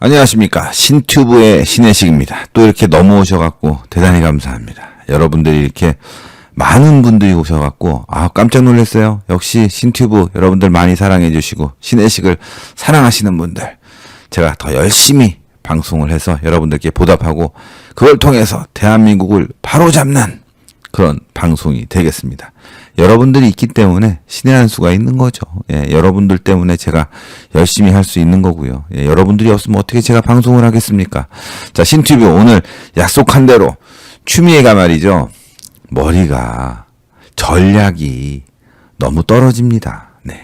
안녕하십니까. 신튜브의 신혜식입니다. 또 이렇게 넘어오셔갖고 대단히 감사합니다. 여러분들이 이렇게 많은 분들이 오셔갖고 깜짝 놀랐어요. 역시 신튜브 여러분들 많이 사랑해주시고 신혜식을 사랑하시는 분들, 제가 더 열심히 방송을 해서 여러분들께 보답하고 그걸 통해서 대한민국을 바로잡는 그런 방송이 되겠습니다. 여러분들이 있기 때문에 신의 한 수가 있는 거죠. 여러분들 때문에 제가 열심히 할 수 있는 거고요. 여러분들이 없으면 어떻게 제가 방송을 하겠습니까? 자, 신튜브 오늘 약속한 대로 추미애가 말이죠. 머리가 전략이 너무 떨어집니다. 네.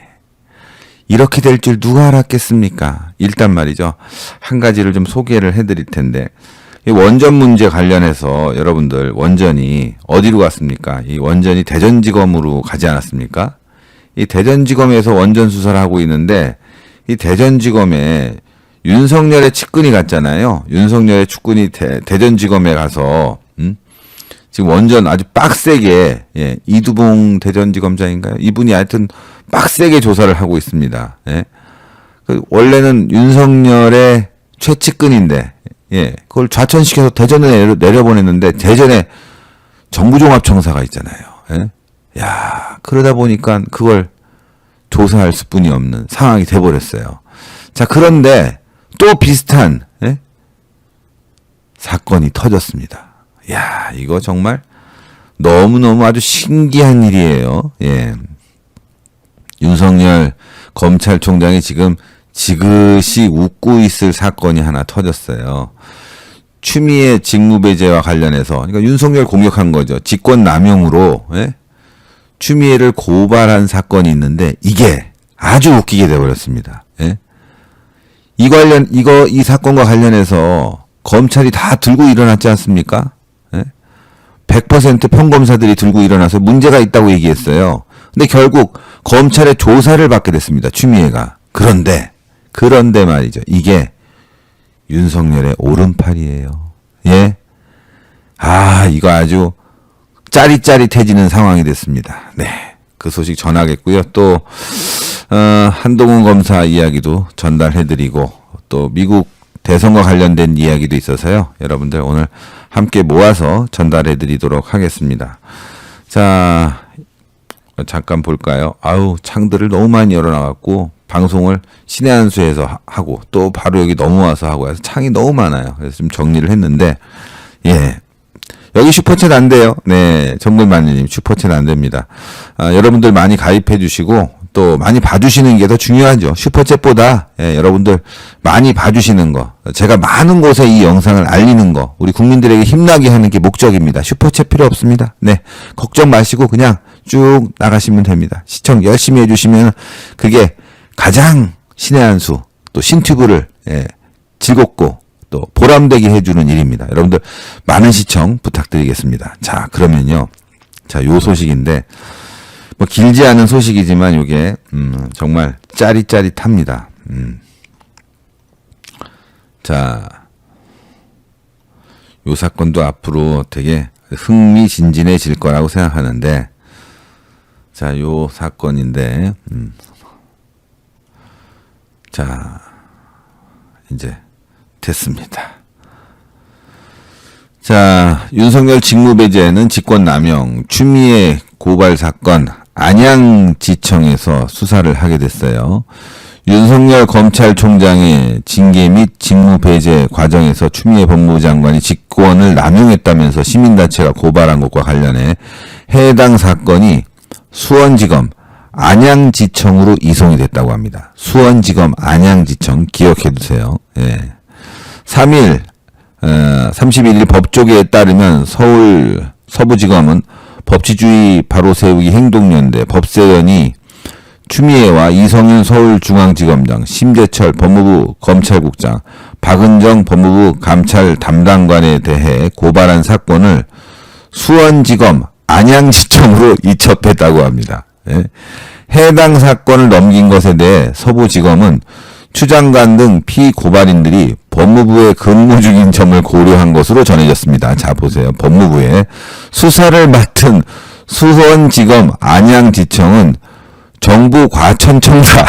이렇게 될 줄 누가 알았겠습니까? 일단 말이죠. 한 가지를 좀 소개를 해드릴 텐데, 이 원전 문제 관련해서 여러분들 원전이 어디로 갔습니까? 이 원전이 대전지검으로 가지 않았습니까? 이 대전지검에서 원전 수사를 하고 있는데 이 대전지검에 윤석열의 측근이 갔잖아요. 윤석열의 측근이 대전지검에 가서 지금 원전 아주 빡세게 이두봉 대전지검장인가요? 이분이 하여튼 빡세게 조사를 하고 있습니다. 원래는 윤석열의 최측근인데 그걸 좌천시켜서 대전에 내려보냈는데 대전에 정부종합청사가 있잖아요. 그러다 보니까 그걸 조사할 수뿐이 없는 상황이 돼버렸어요. 자, 그런데 또 비슷한 사건이 터졌습니다. 이거 정말 너무너무 아주 신기한 일이에요. 윤석열 검찰총장이 지금 지그시 웃고 있을 사건이 하나 터졌어요. 추미애 직무배제와 관련해서, 그러니까 윤석열 공격한 거죠. 직권남용으로 추미애를 고발한 사건이 있는데 이게 아주 웃기게 돼버렸습니다. 이 사건과 관련해서 검찰이 다 들고 일어났지 않습니까? 100% 평검사들이 들고 일어나서 문제가 있다고 얘기했어요. 근데 결국 검찰의 조사를 받게 됐습니다. 추미애가. 그런데 말이죠. 이게 윤석열의 오른팔이에요. 이거 아주 짜릿짜릿해지는 상황이 됐습니다. 그 소식 전하겠고요. 또 한동훈 검사 이야기도 전달해드리고 또 미국 대선과 관련된 이야기도 있어서요. 여러분들 오늘 함께 모아서 전달해드리도록 하겠습니다. 자, 잠깐 볼까요? 창들을 너무 많이 열어놔갖고 방송을 신의 한 수에서 하고 또 바로 여기 넘어와서 하고 해서 창이 너무 많아요. 그래서 좀 정리를 했는데 여기 슈퍼챗 안 돼요. 전문마님 슈퍼챗 안 됩니다. 여러분들 많이 가입해 주시고 또 많이 봐주시는 게 더 중요하죠. 슈퍼챗보다 여러분들 많이 봐주시는 거, 제가 많은 곳에 이 영상을 알리는 거, 우리 국민들에게 힘나게 하는 게 목적입니다. 슈퍼챗 필요 없습니다. 걱정 마시고 그냥 쭉 나가시면 됩니다. 시청 열심히 해주시면 그게 가장 신의 한 수, 또 신튜브를 즐겁고 또 보람되게 해주는 일입니다. 여러분들 많은 시청 부탁드리겠습니다. 자, 그러면요. 요 소식인데 길지 않은 소식이지만 요게 정말 짜릿짜릿합니다. 자, 요 사건도 앞으로 되게 흥미진진해질 거라고 생각하는데, 자, 요 사건인데 자, 이제 됐습니다. 자, 윤석열 직무배제는 직권남용, 추미애 고발 사건 안양지청에서 수사를 하게 됐어요. 윤석열 검찰총장의 징계 및 직무배제 과정에서 추미애 법무부 장관이 직권을 남용했다면서 시민단체가 고발한 것과 관련해 해당 사건이 수원지검 안양지청으로 이송이 됐다고 합니다. 수원지검 안양지청 기억해두세요. 31일 법조계에 따르면 서울 서부지검은 법치주의 바로세우기 행동연대 법세연이 추미애와 이성윤 서울중앙지검장, 심재철 법무부 검찰국장, 박은정 법무부 감찰 담당관에 대해 고발한 사건을 수원지검 안양지청으로 이첩했다고 합니다. 해당 사건을 넘긴 것에 대해 서부지검은 추 장관 등 피고발인들이 법무부에 근무 중인 점을 고려한 것으로 전해졌습니다. 자, 보세요. 법무부에 수사를 맡은 수원지검 안양지청은 정부 과천청사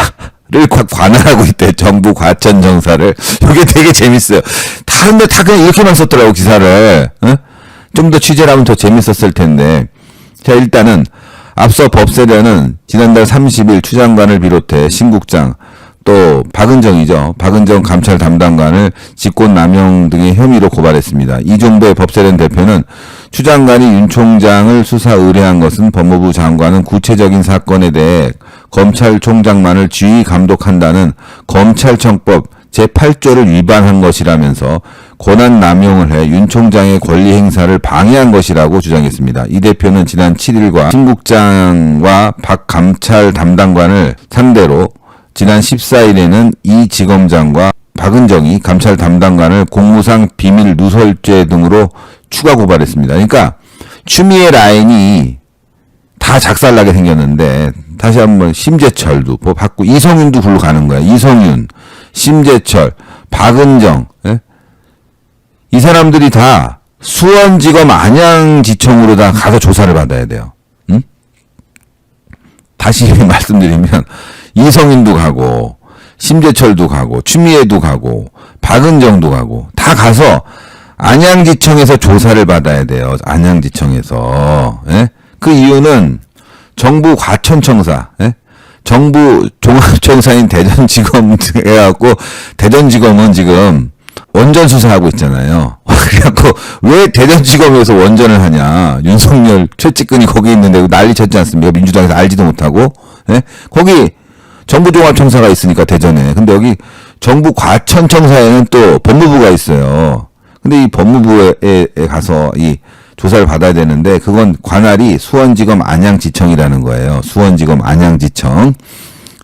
관할하고 있대. 정부 과천청사를. 이게 되게 재밌어요. 다른데 다 그냥 이렇게만 썼더라고, 기사를. 좀 더 취재를 하면 더 재밌었을 텐데. 자, 일단은 앞서 법세련은 지난달 30일 추 장관을 비롯해 신국장, 또 박은정이죠. 박은정 감찰 담당관을 직권남용 등의 혐의로 고발했습니다. 이종배 법세련 대표는 추 장관이 윤 총장을 수사 의뢰한 것은 법무부 장관은 구체적인 사건에 대해 검찰총장만을 지휘 감독한다는 검찰청법 제8조를 위반한 것이라면서 권한 남용을 해 윤 총장의 권리 행사를 방해한 것이라고 주장했습니다. 이 대표는 지난 7일과 신국장과 박 감찰 담당관을 상대로 지난 14일에는 이 지검장과 박은정이 감찰 담당관을 공무상 비밀 누설죄 등으로 추가 고발했습니다. 그러니까 추미애 라인이 다 작살나게 생겼는데 다시 한번 심재철도 받고 이성윤도 굴러 가는 거야. 이성윤, 심재철, 박은정, 예? 이 사람들이 다 수원지검 안양지청으로 다 가서 조사를 받아야 돼요. 응? 다시 말씀드리면 이성윤도 가고 심재철도 가고 추미애도 가고 박은정도 가고 다 가서 안양지청에서 조사를 받아야 돼요. 안양지청에서. 예? 그 이유는 정부 과천청사, 예? 정부 종합청사인 대전지검 해갖고 대전지검은 지금 원전 수사하고 있잖아요. 그래갖고 왜 대전지검에서 원전을 하냐? 윤석열 최측근이 거기 있는데 난리 쳤지 않습니까? 민주당에서 알지도 못하고, 예? 거기 정부종합청사가 있으니까 대전에. 근데 여기 정부 과천청사에는 또 법무부가 있어요. 근데 이 법무부에 가서 이 조사를 받아야 되는데 그건 관할이 수원지검 안양지청이라는 거예요. 수원지검 안양지청.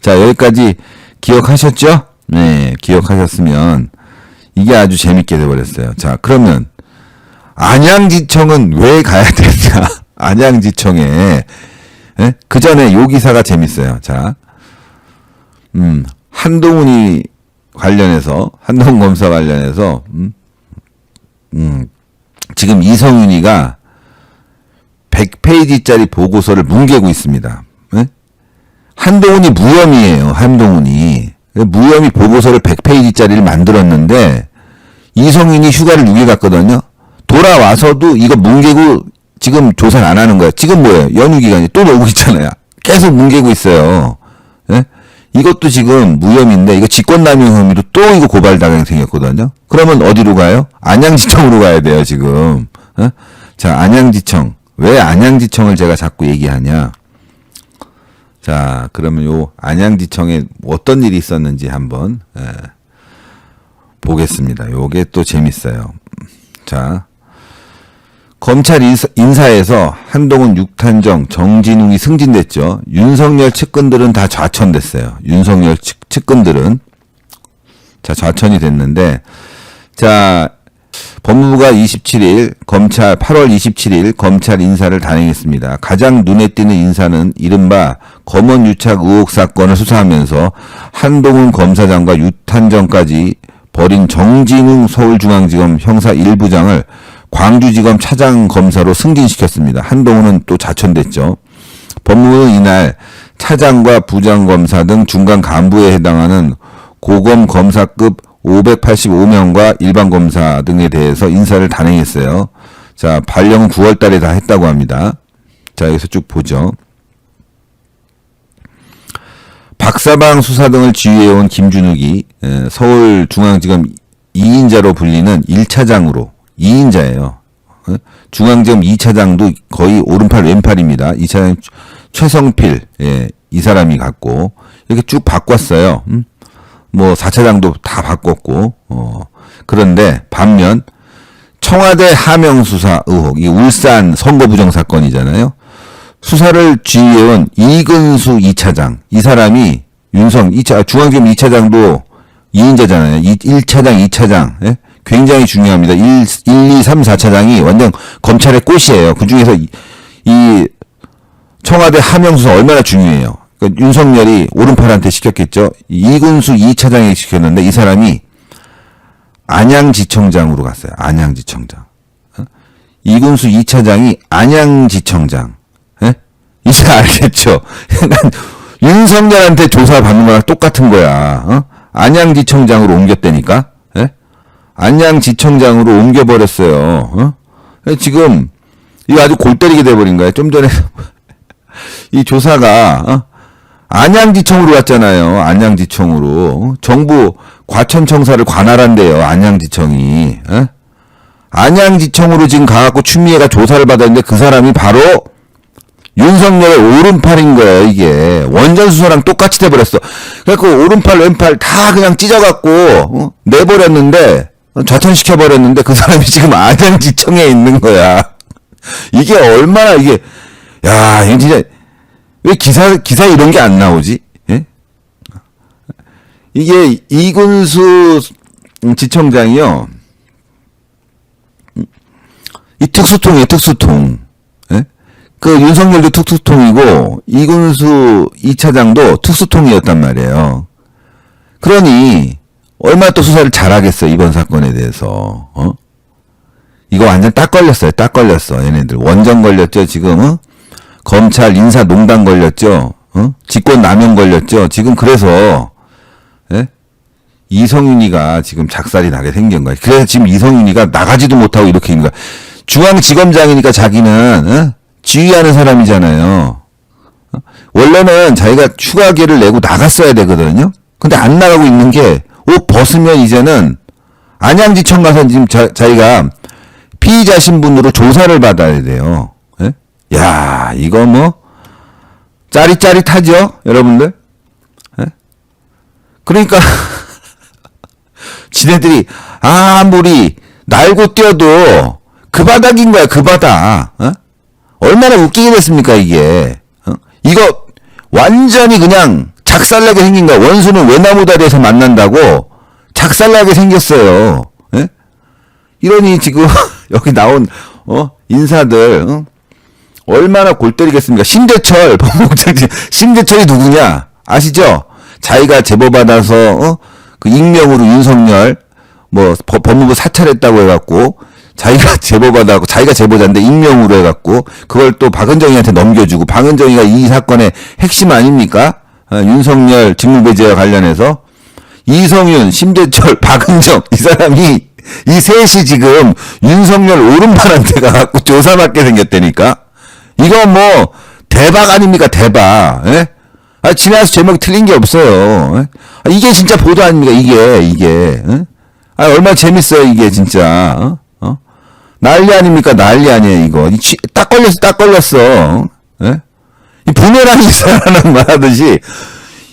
자, 여기까지 기억하셨죠? 네, 기억하셨으면 이게 아주 재밌게 돼버렸어요. 자, 그러면 안양지청은 왜 가야 되냐? 안양지청에. 예? 그 전에 요 기사가 재밌어요. 자, 한동훈이 관련해서, 한동훈 검사 관련해서, 지금 이성윤이가 100페이지짜리 보고서를 뭉개고 있습니다. 예? 한동훈이 무혐의예요. 한동훈이. 무혐의 보고서를 100페이지짜리를 만들었는데 이성윤이 휴가를 6일 갔거든요. 돌아와서도 이거 뭉개고 지금 조사를 안 하는 거예요. 지금 뭐예요? 연휴 기간이 또 오고 있잖아요. 계속 뭉개고 있어요. 예? 이것도 지금 무혐의인데 이거 직권남용 혐의로 또 이거 고발당하게 생겼거든요. 그러면 어디로 가요? 안양지청으로 가야 돼요, 지금. 어? 자, 안양지청. 왜 안양지청을 제가 자꾸 얘기하냐? 자, 그러면 요 안양지청에 어떤 일이 있었는지 한번 보겠습니다. 요게 또 재밌어요. 자, 검찰 인사에서 한동훈, 육탄정, 정진웅이 승진됐죠. 윤석열 측근들은 다 좌천됐어요. 윤석열 측근들은. 자, 좌천이 됐는데, 자, 법무부가 27일, 8월 27일 검찰 인사를 단행했습니다. 가장 눈에 띄는 인사는 이른바 검언유착 의혹 사건을 수사하면서 한동훈 검사장과 유탄정까지 벌인 정진웅 서울중앙지검 형사 1부장을 광주지검 차장검사로 승진시켰습니다. 한동훈은 또 좌천됐죠. 법무부는 이날 차장과 부장검사 등 중간 간부에 해당하는 고검 검사급 585명과 일반 검사 등에 대해서 인사를 단행했어요. 자, 발령은 9월 달에 다 했다고 합니다. 자, 여기서 쭉 보죠. 박사방 수사 등을 지휘해온 김준욱이 서울중앙지검 2인자로 불리는 1차장으로 2인자예요. 중앙지검 2차장도 거의 오른팔 왼팔입니다. 2차장 최성필, 예, 이 사람이 갔고 이렇게 쭉 바꿨어요. 뭐 4차장도 다 바꿨고 그런데 반면 청와대 하명 수사 의혹, 이 울산 선거 부정 사건이잖아요. 수사를 지휘해온 이근수 2차장, 이 사람이 중앙지검 2차장도 2인자잖아요. 1차장, 2차장, 예? 굉장히 중요합니다. 1, 2, 3, 4차장이 완전 검찰의 꽃이에요. 그 중에서 이 청와대 하명 수사 얼마나 중요해요. 그러니까 윤석열이 오른팔한테 시켰겠죠. 이근수 2차장에게 시켰는데 이 사람이 안양지청장으로 갔어요. 안양지청장. 이근수 2차장이 안양지청장. 예? 이제 알겠죠. 윤석열한테 조사받는 거랑 똑같은 거야. 어? 안양지청장으로 옮겼다니까. 예? 안양지청장으로 옮겨버렸어요. 어? 지금 이거 아주 골 때리게 돼버린 거야. 좀 전에 이 조사가 안양지청으로 갔잖아요. 안양지청으로. 정부 과천청사를 관할한대요. 안양지청이. 에? 안양지청으로 지금 가갖고 추미애가 조사를 받았는데 그 사람이 바로 윤석열의 오른팔인 거예요. 이게 원전수사랑 똑같이 돼버렸어. 그래갖고 오른팔 왼팔 다 그냥 찢어갖고 내버렸는데 좌천시켜버렸는데 그 사람이 지금 안양지청에 있는 거야. 이게 얼마나 이게 야 이게 진짜 왜 기사 이런 게 안 나오지? 예? 이게 이군수 지청장이요. 이 특수통이에요, 특수통. 예? 그 윤석열도 특수통이고 이군수 2차장도 특수통이었단 말이에요. 그러니 얼마나 또 수사를 잘하겠어, 이번 사건에 대해서. 어? 이거 완전 딱 걸렸어요. 딱 걸렸어. 얘네들 원전 걸렸죠, 지금. 어? 검찰 인사농단 걸렸죠. 어? 직권남용 걸렸죠. 지금 그래서 예? 이성윤이가 지금 작살이 나게 생긴 거야. 그래서 지금 이성윤이가 나가지도 못하고 이렇게 있는 거야. 중앙지검장이니까 자기는 어? 지휘하는 사람이잖아요. 어? 원래는 자기가 휴가계를 내고 나갔어야 되거든요. 근데 안 나가고 있는 게 옷 벗으면 이제는 안양지청 가서 지금 자기가 피의자 신분으로 조사를 받아야 돼요. 예? 야, 이거 뭐 짜릿짜릿하죠, 여러분들? 예? 그러니까 지네들이 아무리 날고 뛰어도 그 바닥인 거야, 그 바닥. 어? 얼마나 웃기게 됐습니까, 이게? 어? 이거 완전히 그냥 작살나게 생긴 거야. 원수는 외나무 다리에서 만난다고 작살나게 생겼어요. 예? 이러니 지금 여기 나온 인사들 얼마나 골 때리겠습니까? 심재철 법무국장님, 심재철이 누구냐 아시죠? 자기가 제보 받아서 그 익명으로 윤석열 뭐 법무부 사찰했다고 해갖고 자기가 제보받아갖고 자기가 제보자인데 익명으로 해갖고 그걸 또 박은정이한테 넘겨주고, 박은정이가 이 사건의 핵심 아닙니까? 윤석열 직무배제와 관련해서 이성윤, 심재철, 박은정 이 사람이 이 셋이 지금 윤석열 오른팔한테 가갖고 조사받게 생겼다니까. 이거 뭐 대박 아닙니까, 대박. 예? 아, 지나서 제목이 틀린 게 없어요. 예? 아, 이게 진짜 보도 아닙니까, 이게. 예? 아, 얼마나 재밌어요, 이게 진짜. 난리 아닙니까, 난리 아니에요, 이거. 딱 걸렸어. 예? 이 부메랑이 살아난 말하듯이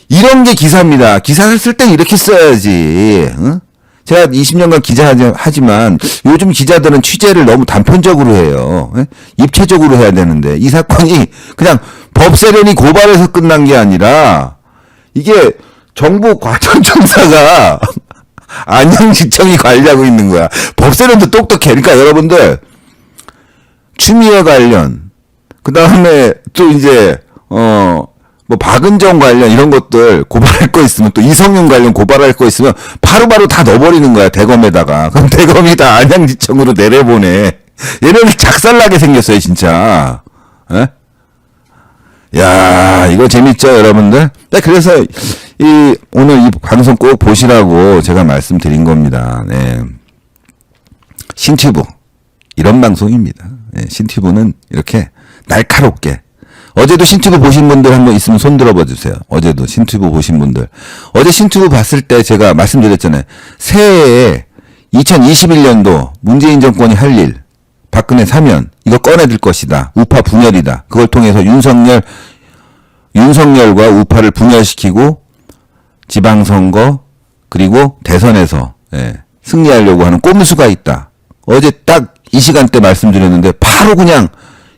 이런 게 기사입니다. 기사를 쓸 땐 이렇게 써야지. 응? 제가 20년간 기자하지만 요즘 기자들은 취재를 너무 단편적으로 해요. 예? 입체적으로 해야 되는데 이 사건이 그냥 법세련이 고발해서 끝난 게 아니라 이게 정부 과천청사가 안양지청이 관리하고 있는 거야. 법세련도 똑똑해. 그러니까 여러분들 추미애 관련, 그 다음에 또 이제 뭐 박은정 관련 이런 것들 고발할 거 있으면, 또 이성윤 관련 고발할 거 있으면 바로바로 다 넣어버리는 거야, 대검에다가. 그럼 대검이 다 안양지청으로 내려보내. 얘네들 작살나게 생겼어요, 진짜. 에? 야, 이거 재밌죠, 여러분들? 네, 그래서 오늘 이 방송 꼭 보시라고 제가 말씀드린 겁니다. 네. 신튜브 이런 방송입니다. 네, 신튜브는 이렇게 날카롭게. 어제도 신튜브 보신 분들 한번 있으면 손 들어봐 주세요. 어제도 신튜브 보신 분들. 어제 신튜브 봤을 때 제가 말씀드렸잖아요. 새해에 2021년도 문재인 정권이 할 일, 박근혜 사면, 이거 꺼내들 것이다. 우파 분열이다. 그걸 통해서 윤석열과 우파를 분열시키고 지방선거 그리고 대선에서 승리하려고 하는 꼼수가 있다. 어제 딱 이 시간대 말씀드렸는데 바로 그냥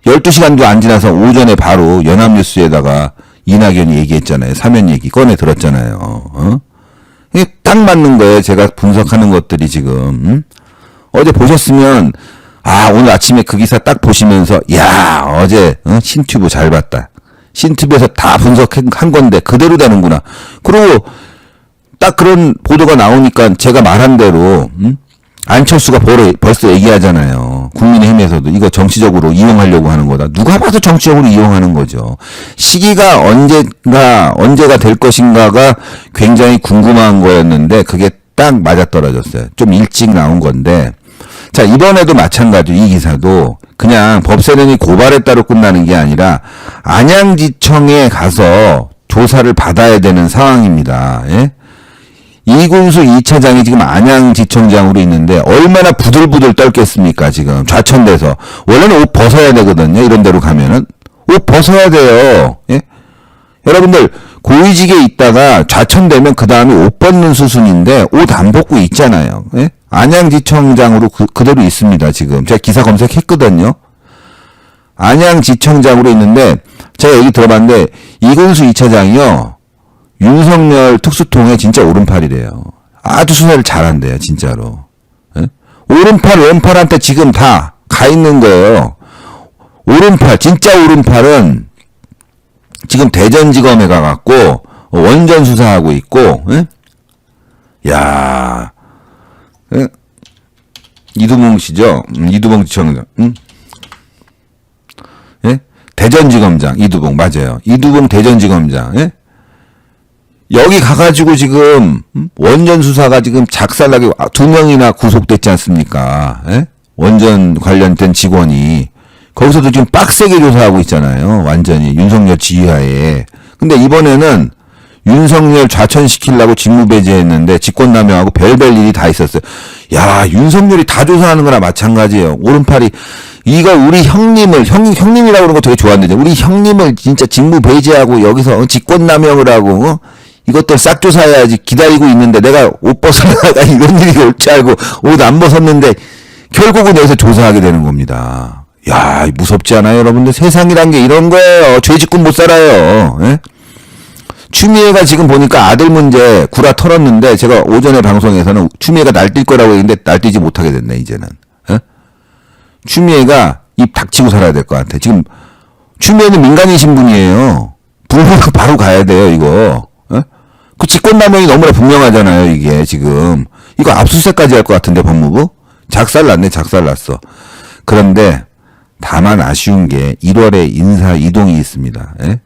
12시간도 안 지나서 오전에 바로 연합뉴스에다가 이낙연이 얘기했잖아요. 사면 얘기 꺼내 들었잖아요. 이게 딱 맞는 거예요. 제가 분석하는 것들이 지금. 어제 보셨으면 오늘 아침에 그 기사 딱 보시면서 야, 어제 신튜브 잘 봤다. 신튜브에서 다 분석한 건데 그대로 되는구나. 그리고 딱 그런 보도가 나오니까 제가 말한 대로 안철수가 벌써 얘기하잖아요. 국민의힘에서도 이거 정치적으로 이용하려고 하는 거다. 누가 봐도 정치적으로 이용하는 거죠. 시기가 언제가 될 것인가가 굉장히 궁금한 거였는데 그게 딱 맞아떨어졌어요. 좀 일찍 나온 건데 자 이번에도 마찬가지 이 기사도 그냥 법세련이 고발에 따로 끝나는 게 아니라 안양지청에 가서 조사를 받아야 되는 상황입니다. 예? 이군수 2차장이 지금 안양지청장으로 있는데 얼마나 부들부들 떨겠습니까 지금 좌천돼서. 원래는 옷 벗어야 되거든요. 이런 데로 가면은 옷 벗어야 돼요. 예? 여러분들 고위직에 있다가 좌천되면 그 다음에 옷 벗는 수순인데 옷 안 벗고 있잖아요. 예? 안양지청장으로 그대로 있습니다. 지금 제가 기사 검색했거든요. 안양지청장으로 있는데 제가 얘기 들어봤는데 이군수 2차장이요. 윤석열 특수통의 진짜 오른팔이래요. 아주 수사를 잘한대요, 진짜로. 예? 오른팔, 왼팔한테 지금 다 가 있는 거예요. 오른팔, 진짜 오른팔은 지금 대전지검에 가갖고 원전 수사하고 있고, 예? 야, 예? 이두봉 씨죠? 이두봉 지청장, 응? 예? 대전지검장, 이두봉, 맞아요. 이두봉 대전지검장, 예? 여기 가가지고 지금 원전 수사가 지금 작살나게 2명이나 구속됐지 않습니까? 예? 원전 관련된 직원이 거기서도 지금 빡세게 조사하고 있잖아요. 완전히 윤석열 지휘하에. 근데 이번에는 윤석열 좌천시키려고 직무배제했는데 직권남용하고 별별 일이 다 있었어요. 야, 윤석열이 다 조사하는 거나 마찬가지예요. 오른팔이 이거 우리 형님이라고 그러는 거 되게 좋아하는데 우리 형님을 진짜 직무배제하고 여기서 직권남용을 하고 이것들 싹 조사해야지 기다리고 있는데 내가 옷 벗어나가 이런 일이 올 줄 알고 옷 안 벗었는데 결국은 여기서 조사하게 되는 겁니다. 야, 무섭지 않아요, 여러분들? 세상이란 게 이런 거예요. 죄 짓고 못 살아요. 예? 추미애가 지금 보니까 아들 문제 구라 털었는데 제가 오전에 방송에서는 추미애가 날뛸 거라고 했는데 날뛰지 못하게 됐네, 이제는. 예? 추미애가 입 닥치고 살아야 될 것 같아. 지금 추미애는 민간인신 분이에요. 불구가 바로 가야 돼요, 이거. 그 직권남용이 너무나 분명하잖아요, 이게 지금. 이거 압수수색까지 할 것 같은데, 법무부? 작살났네, 작살났어. 그런데, 다만 아쉬운 게 1월에 인사 이동이 있습니다. 예?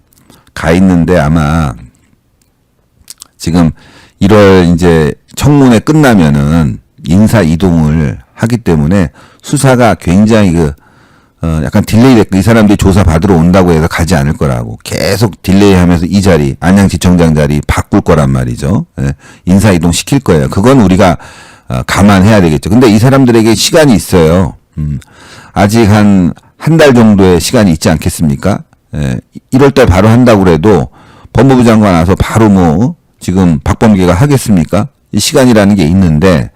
가 있는데 아마, 지금 1월 이제 청문회 끝나면은 인사 이동을 하기 때문에 수사가 굉장히 약간 딜레이 됐고 이 사람들이 조사 받으러 온다고 해서 가지 않을 거라고 계속 딜레이 하면서 이 자리 안양지청장 자리 바꿀 거란 말이죠. 예, 인사 이동 시킬 거예요. 그건 우리가 감안해야 되겠죠. 근데 이 사람들에게 시간이 있어요. 아직 한 달 정도의 시간이 있지 않겠습니까? 예, 1월달 바로 한다고 그래도 법무부 장관 와서 바로 지금 박범계가 하겠습니까? 이 시간이라는 게 있는데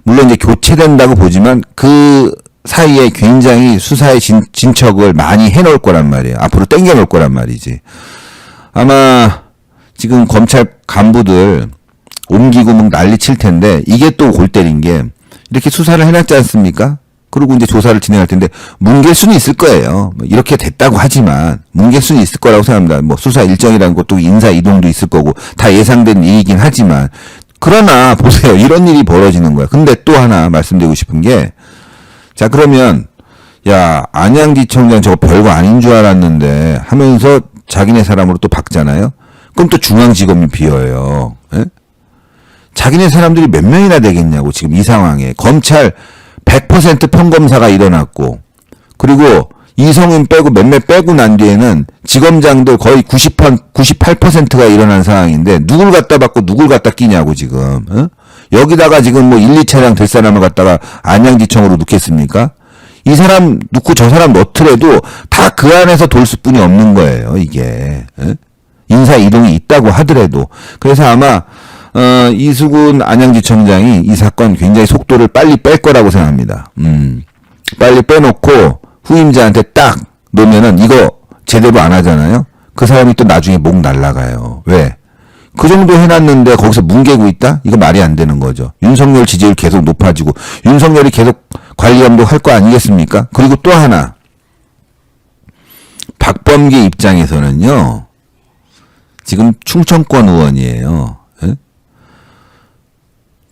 물론 이제 교체된다고 보지만 그 사이에 굉장히 수사의 진척을 많이 해놓을 거란 말이에요. 앞으로 땡겨놓을 거란 말이지. 아마 지금 검찰 간부들 옮기고 막 난리 칠 텐데 이게 또 골 때린 게 이렇게 수사를 해놨지 않습니까? 그리고 이제 조사를 진행할 텐데 뭉갤 수는 있을 거예요. 이렇게 됐다고 하지만 뭉갤 수는 있을 거라고 생각합니다. 수사 일정이라는 것도 인사 이동도 있을 거고 다 예상된 일이긴 하지만 그러나 보세요. 이런 일이 벌어지는 거야. 근데 또 하나 말씀드리고 싶은 게 자, 그러면, 야, 안양지청장 저거 별거 아닌 줄 알았는데 하면서 자기네 사람으로 또 박잖아요? 그럼 또 중앙지검이 비어요. 예? 자기네 사람들이 몇 명이나 되겠냐고, 지금 이 상황에. 검찰 100% 평검사가 일어났고, 그리고 이성인 빼고 몇몇 빼고 난 뒤에는 지검장들 거의 98%가 일어난 상황인데, 누굴 갖다 받고 누굴 갖다 끼냐고, 지금. 어? 여기다가 지금 1, 2차장 될 사람을 갖다가 안양지청으로 넣겠습니까? 이 사람 넣고 저 사람 넣더라도 다 그 안에서 돌 수뿐이 없는 거예요, 이게. 에? 인사 이동이 있다고 하더라도. 그래서 아마, 이수근 안양지청장이 이 사건 굉장히 속도를 빨리 뺄 거라고 생각합니다. 빨리 빼놓고 후임자한테 딱 놓으면은 이거 제대로 안 하잖아요? 그 사람이 또 나중에 목 날라가요. 왜? 그 정도 해놨는데 거기서 뭉개고 있다? 이거 말이 안 되는 거죠. 윤석열 지지율 계속 높아지고 윤석열이 계속 관리 감독할 거 아니겠습니까? 그리고 또 하나 박범계 입장에서는요. 지금 충청권 의원이에요. 예?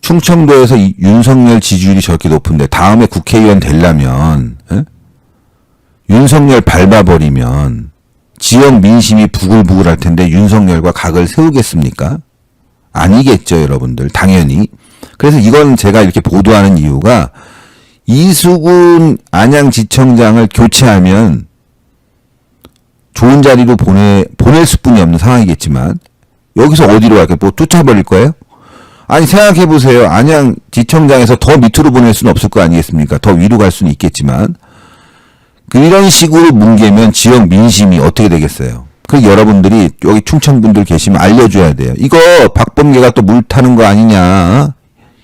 충청도에서 이 윤석열 지지율이 저렇게 높은데 다음에 국회의원 되려면 윤석열 밟아버리면 지역 민심이 부글부글할 텐데 윤석열과 각을 세우겠습니까? 아니겠죠, 여러분들. 당연히. 그래서 이건 제가 이렇게 보도하는 이유가 이수근 안양지청장을 교체하면 좋은 자리로 보낼 수뿐이 없는 상황이겠지만 여기서 어디로 갈까요? 뭐 쫓아버릴 거예요? 아니 생각해보세요. 안양지청장에서 더 밑으로 보낼 수는 없을 거 아니겠습니까? 더 위로 갈 수는 있겠지만 이런 식으로 뭉개면 지역 민심이 어떻게 되겠어요? 그리고 여러분들이 여기 충청분들 계시면 알려줘야 돼요. 이거 박범계가 또 물 타는 거 아니냐?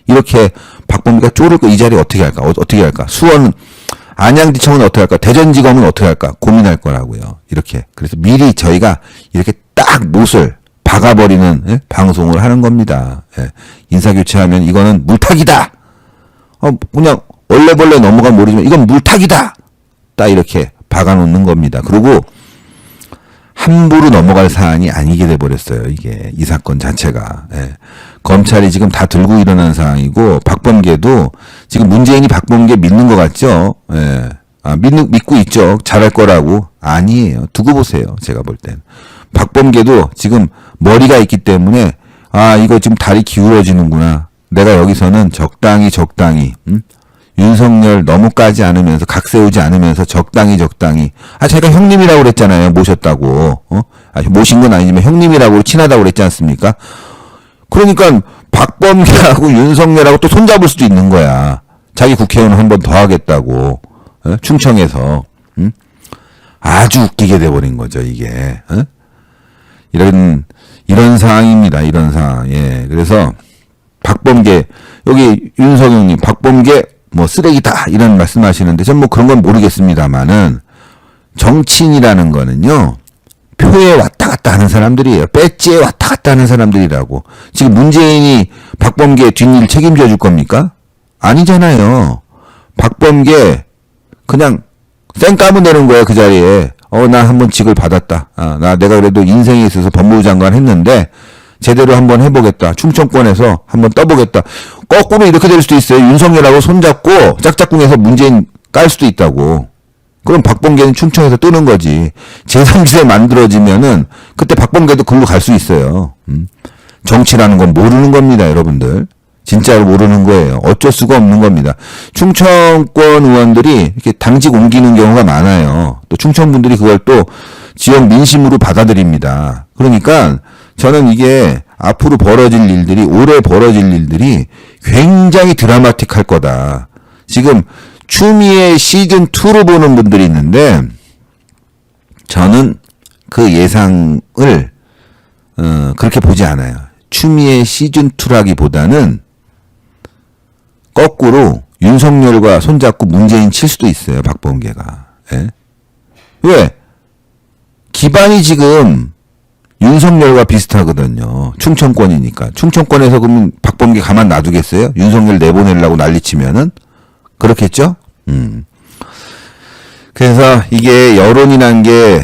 이렇게 박범계가 쪼를 거 이 자리 어떻게 할까? 어떻게 할까? 수원 안양지청은 어떻게 할까? 대전지검은 어떻게 할까? 고민할 거라고요. 이렇게. 그래서 미리 저희가 이렇게 딱 못을 박아버리는 방송을 하는 겁니다. 인사교체하면 이거는 물타기다. 그냥 얼레벌레 넘어가면 모르지만 이건 물타기다. 딱 이렇게 박아놓는 겁니다. 그리고 함부로 넘어갈 사안이 아니게 돼버렸어요. 이게 이 사건 자체가. 검찰이 지금 다 들고 일어난 상황이고 박범계도 지금 문재인이 박범계 믿는 것 같죠? 믿고 있죠. 잘할 거라고. 아니에요. 두고 보세요. 제가 볼 땐. 박범계도 지금 머리가 있기 때문에 이거 지금 다리 기울어지는구나. 내가 여기서는 적당히 윤석열 너무 까지 않으면서 각 세우지 않으면서 적당히 제가 형님이라고 그랬잖아요. 모셨다고. 모신 건 아니지만 형님이라고 친하다고 그랬지 않습니까? 그러니까 박범계하고 윤석열하고 또 손잡을 수도 있는 거야. 자기 국회의원 한 번 더 하겠다고. 충청에서. 아주 웃기게 돼버린 거죠, 이게. 이런 상황입니다. 이런 상황. 그래서 박범계 여기 윤석열님 박범계 뭐 쓰레기다 이런 말씀하시는데 전 뭐 그런 건 모르겠습니다만은 정치인이라는 거는요 표에 왔다 갔다 하는 사람들이에요. 배지에 왔다 갔다 하는 사람들이라고. 지금 문재인이 박범계 뒷일 책임져 줄 겁니까? 아니잖아요. 박범계 그냥 쌩 까면 되는 거예요. 그 자리에. 나 한번 직을 받았다. 내가 그래도 인생에 있어서 법무부 장관 했는데 제대로 한번 해보겠다. 충청권에서 한번 떠보겠다. 거꾸로 이렇게 될 수도 있어요. 윤석열하고 손잡고 짝짝꿍해서 문재인 깔 수도 있다고. 그럼 박범계는 충청에서 뜨는 거지. 제3지대 만들어지면은 그때 박범계도 글로 갈 수 있어요. 정치라는 건 모르는 겁니다, 여러분들. 진짜로 모르는 거예요. 어쩔 수가 없는 겁니다. 충청권 의원들이 이렇게 당직 옮기는 경우가 많아요. 또 충청분들이 그걸 또 지역 민심으로 받아들입니다. 그러니까 저는 이게 앞으로 벌어질 일들이, 올해 벌어질 일들이 굉장히 드라마틱할 거다. 지금 추미애 시즌2로 보는 분들이 있는데 저는 그 예상을 그렇게 보지 않아요. 추미애 시즌2라기보다는 거꾸로 윤석열과 손잡고 문재인 칠 수도 있어요. 박범계가. 왜? 기반이 지금 윤석열과 비슷하거든요. 충청권이니까. 충청권에서 그러면 박범계 가만 놔두겠어요? 윤석열 내보내려고 난리치면은? 그렇겠죠? 그래서 이게 여론이란 게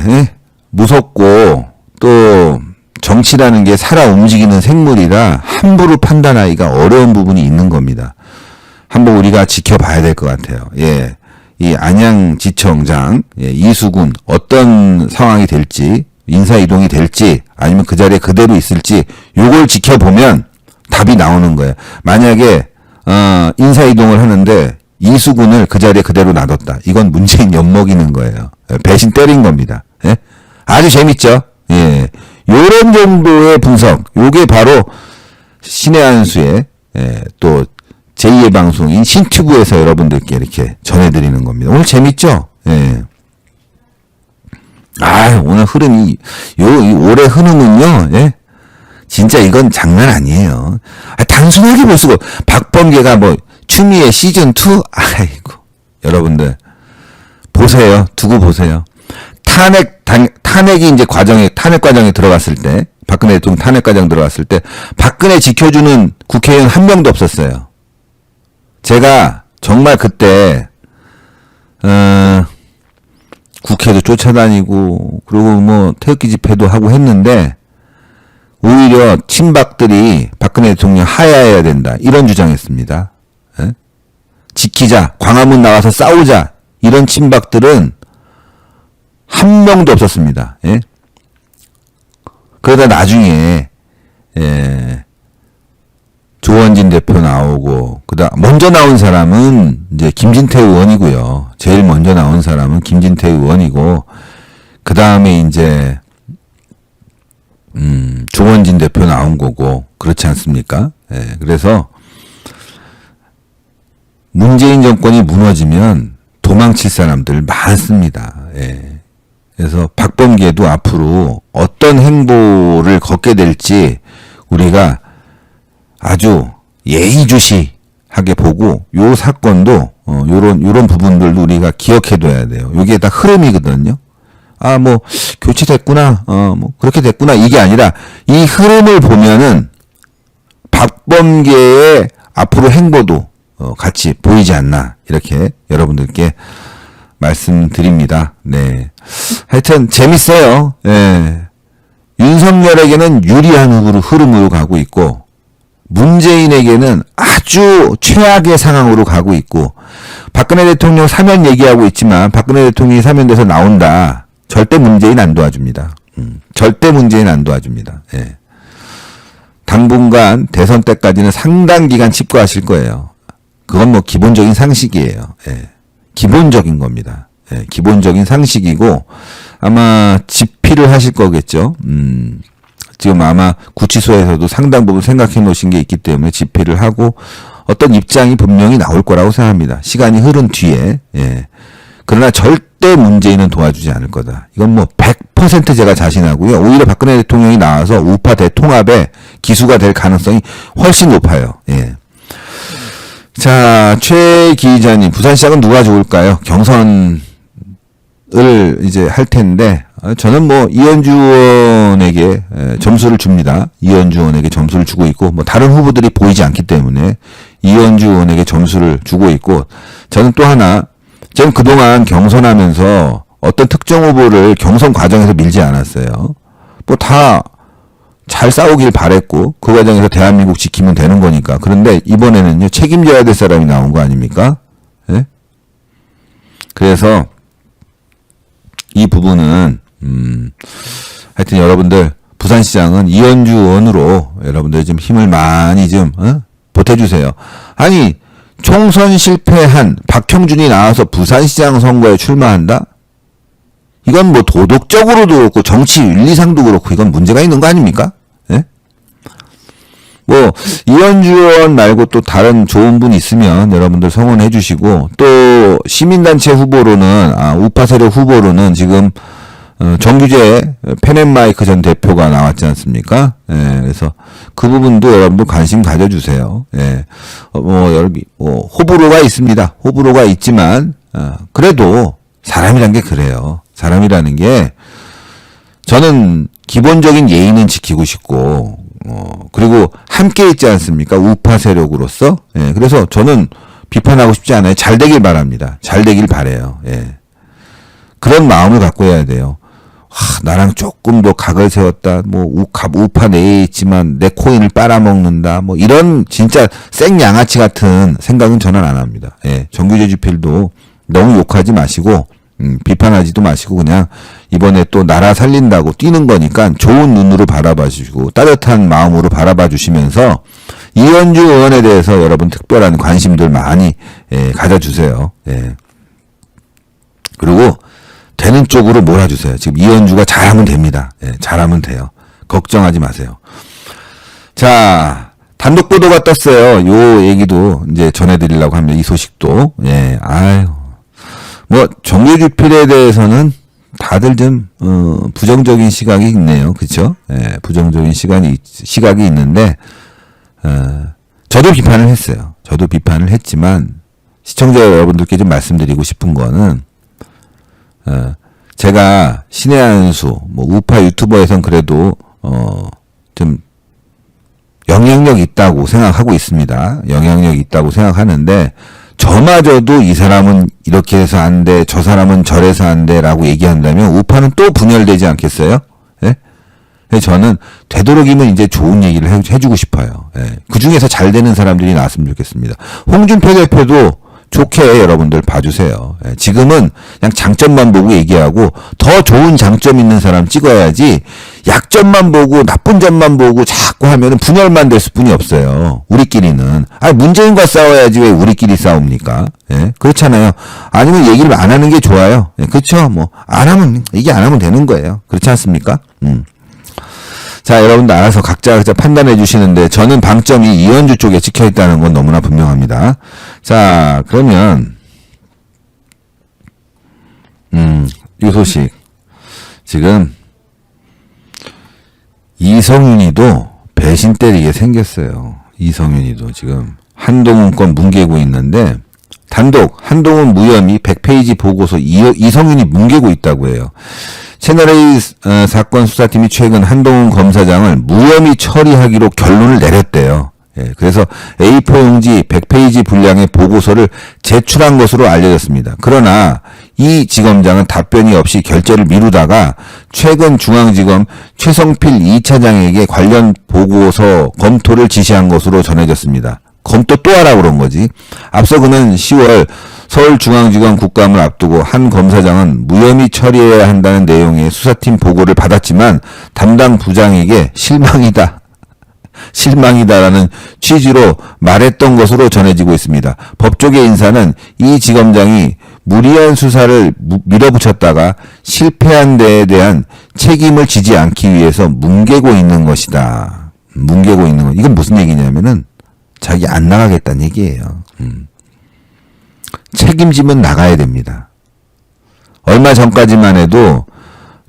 무섭고 또 정치라는 게 살아 움직이는 생물이라 함부로 판단하기가 어려운 부분이 있는 겁니다. 한번 우리가 지켜봐야 될 것 같아요. 이 안양지청장 이수근 어떤 상황이 될지, 인사이동이 될지 아니면 그 자리에 그대로 있을지 요걸 지켜보면 답이 나오는 거예요. 만약에 인사이동을 하는데 이수근을 그 자리에 그대로 놔뒀다. 이건 문재인 엿먹이는 거예요. 배신 때린 겁니다. 아주 재밌죠? 요런 정도의 분석, 요게 바로 신의 한 수의 또 제2의 방송인 신튜브에서 여러분들께 이렇게 전해드리는 겁니다. 오늘 재밌죠? 오늘 흐름이, 이 올해 흐름은요, 진짜 이건 장난 아니에요. 단순하게 볼 수가, 박범계가 뭐, 추미애 시즌2? 아이고, 여러분들, 보세요. 두고 보세요. 탄핵이 이제 탄핵 과정에 들어갔을 때, 박근혜 대통령 탄핵 과정 들어갔을 때, 박근혜 지켜주는 국회의원 한 명도 없었어요. 제가 정말 그때, 국회도 쫓아다니고, 그리고 뭐, 태극기 집회도 하고 했는데, 오히려 친박들이 박근혜 대통령 하야해야 된다. 이런 주장했습니다. 예? 지키자. 광화문 나와서 싸우자. 이런 친박들은 한 명도 없었습니다. 예? 그러다 나중에 조원진 대표 나오고 먼저 나온 사람은 이제 김진태 의원이고요. 제일 먼저 나온 사람은 김진태 의원이고 그 다음에 이제 조원진 대표 나온 거고 그렇지 않습니까? 예, 그래서 문재인 정권이 무너지면 도망칠 사람들 많습니다. 예. 그래서 박범계도 앞으로 어떤 행보를 걷게 될지 우리가 아주 예의주시하게 보고 요 사건도 요런 부분들도 우리가 기억해둬야 돼요. 요게 다 흐름이거든요. 아, 뭐 교체됐구나. 뭐 그렇게 됐구나. 이게 아니라 이 흐름을 보면은 박범계의 앞으로 행보도 같이 보이지 않나. 이렇게 여러분들께 말씀드립니다. 네. 하여튼 재밌어요. 예. 윤석열에게는 유리한 흐름으로 가고 있고 문재인에게는 아주 최악의 상황으로 가고 있고 박근혜 대통령 사면 얘기하고 있지만 박근혜 대통령이 사면돼서 나온다. 절대 문재인 안 도와줍니다. 절대 문재인 안 도와줍니다. 예. 당분간 대선 때까지는 상당 기간 집권하실 거예요. 그건 뭐 기본적인 상식이에요. 예. 기본적인 겁니다. 예. 기본적인 상식이고 아마 집필을 하실 거겠죠. 지금 아마 구치소에서도 상당 부분 생각해 놓으신 게 있기 때문에 집필을 하고 어떤 입장이 분명히 나올 거라고 생각합니다. 시간이 흐른 뒤에. 예. 그러나 절대 문재인은 도와주지 않을 거다. 이건 뭐 100% 제가 자신하고요. 오히려 박근혜 대통령이 나와서 우파 대통합의 기수가 될 가능성이 훨씬 높아요. 예. 자, 최 기자님, 부산시장은 누가 좋을까요? 경선을 이제 할 텐데, 저는 뭐 이현주 의원에게 점수를 줍니다. 이현주 의원에게 점수를 주고 있고, 뭐 다른 후보들이 보이지 않기 때문에 이현주 의원에게 점수를 주고 있고, 저는 또 하나, 저는 그동안 경선하면서 어떤 특정 후보를 경선 과정에서 밀지 않았어요. 뭐 다 잘 싸우길 바랬고 그 과정에서 대한민국 지키면 되는 거니까. 그런데 이번에는요 책임져야 될 사람이 나온 거 아닙니까? 예? 그래서 이 부분은 하여튼 여러분들 부산시장은 이현주 의원으로 여러분들 좀 힘을 많이 좀 보태주세요. 아니 총선 실패한 박형준이 나와서 부산시장 선거에 출마한다? 이건 뭐 도덕적으로도 그렇고 정치 윤리상도 그렇고 이건 문제가 있는 거 아닙니까? 예? 뭐 이현주 의원 말고 또 다른 좋은 분 있으면 여러분들 성원해 주시고 또 시민단체 후보로는 우파 세력 후보로는 지금 정규재 펜앤마이크 전 대표가 나왔지 않습니까? 예, 그래서 그 부분도 여러분들 관심 가져주세요. 예, 호불호가 있습니다. 호불호가 있지만, 그래도 사람이란 게 그래요. 사람이라는 게, 저는 기본적인 예의는 지키고 싶고, 그리고 함께 있지 않습니까? 우파 세력으로서. 예, 그래서 저는 비판하고 싶지 않아요. 잘 되길 바랍니다. 잘 되길 바래요. 예. 그런 마음을 갖고 해야 돼요. 나랑 조금 더 각을 세웠다. 뭐 우파 내에 있지만 내 코인을 빨아먹는다. 뭐 이런 진짜 생양아치 같은 생각은 저는 안 합니다. 예, 정규재 주필도 너무 욕하지 마시고 비판하지도 마시고 그냥 이번에 또 나라 살린다고 뛰는 거니까 좋은 눈으로 바라봐 주시고 따뜻한 마음으로 바라봐 주시면서 이현주 의원에 대해서 여러분 특별한 관심들 많이 가져주세요. 예. 그리고 되는 쪽으로 몰아주세요. 지금 이현주가 잘하면 됩니다. 예, 잘하면 돼요. 걱정하지 마세요. 자, 단독 보도가 떴어요. 요 얘기도 이제 전해드리려고 합니다. 이 소식도. 예, 뭐, 정규주필에 대해서는 다들 좀, 부정적인 시각이 있네요. 그쵸? 예, 부정적인 시각이 있는데, 저도 비판을 했어요. 저도 비판을 했지만, 시청자 여러분들께 좀 말씀드리고 싶은 거는, 제가 신의 한 수, 뭐, 우파 유튜버에선 그래도, 좀, 영향력 있다고 생각하고 있습니다. 영향력 있다고 생각하는데, 저마저도 이 사람은 이렇게 해서 안 돼, 저 사람은 저래서 안 돼, 라고 얘기한다면, 우파는 또 분열되지 않겠어요? 예? 저는 되도록이면 이제 좋은 얘기를 해주고 싶어요. 예. 그 중에서 잘 되는 사람들이 나왔으면 좋겠습니다. 홍준표 대표도 좋게 여러분들 봐주세요. 예. 지금은 그냥 장점만 보고 얘기하고 더 좋은 장점 있는 사람 찍어야지 약점만 보고 나쁜 점만 보고 자꾸 하면은 분열만 됐을 뿐이 없어요. 우리끼리는. 문재인과 싸워야지 왜 우리끼리 싸웁니까? 예. 그렇잖아요. 아니면 얘기를 안 하는 게 좋아요. 예. 그렇죠? 뭐 안 하면 얘기 안 하면 되는 거예요. 그렇지 않습니까? 자, 여러분들 알아서 각자 판단해 주시는데 저는 방점이 이현주 쪽에 찍혀 있다는 건 너무나 분명합니다. 자, 그러면 이 소식 지금 이성윤이도 배신 때리게 생겼어요. 이성윤이도 지금 한동훈 건 뭉개고 있는데 단독 한동훈 무혐의 100페이지 보고서 이성윤이 뭉개고 있다고 해요. 채널A 사건 수사팀이 최근 한동훈 검사장을 무혐의 처리하기로 결론을 내렸대요. 예, 그래서 A4 용지 100페이지 분량의 보고서를 제출한 것으로 알려졌습니다. 그러나 이 지검장은 답변이 없이 결재를 미루다가 최근 중앙지검 최성필 2차장에게 관련 보고서 검토를 지시한 것으로 전해졌습니다. 검토 또 하라고 그런 거지. 앞서 그는 10월 서울중앙지검 국감을 앞두고 한 검사장은 무혐의 처리해야 한다는 내용의 수사팀 보고를 받았지만 담당 부장에게 실망이다라는 취지로 말했던 것으로 전해지고 있습니다. 법조계 인사는 이 지검장이 무리한 수사를 밀어붙였다가 실패한 데에 대한 책임을 지지 않기 위해서 뭉개고 있는 것이다. 뭉개고 있는 것. 이건 무슨 얘기냐면은 자기 안 나가겠다는 얘기예요. 책임지면 나가야 됩니다. 얼마 전까지만 해도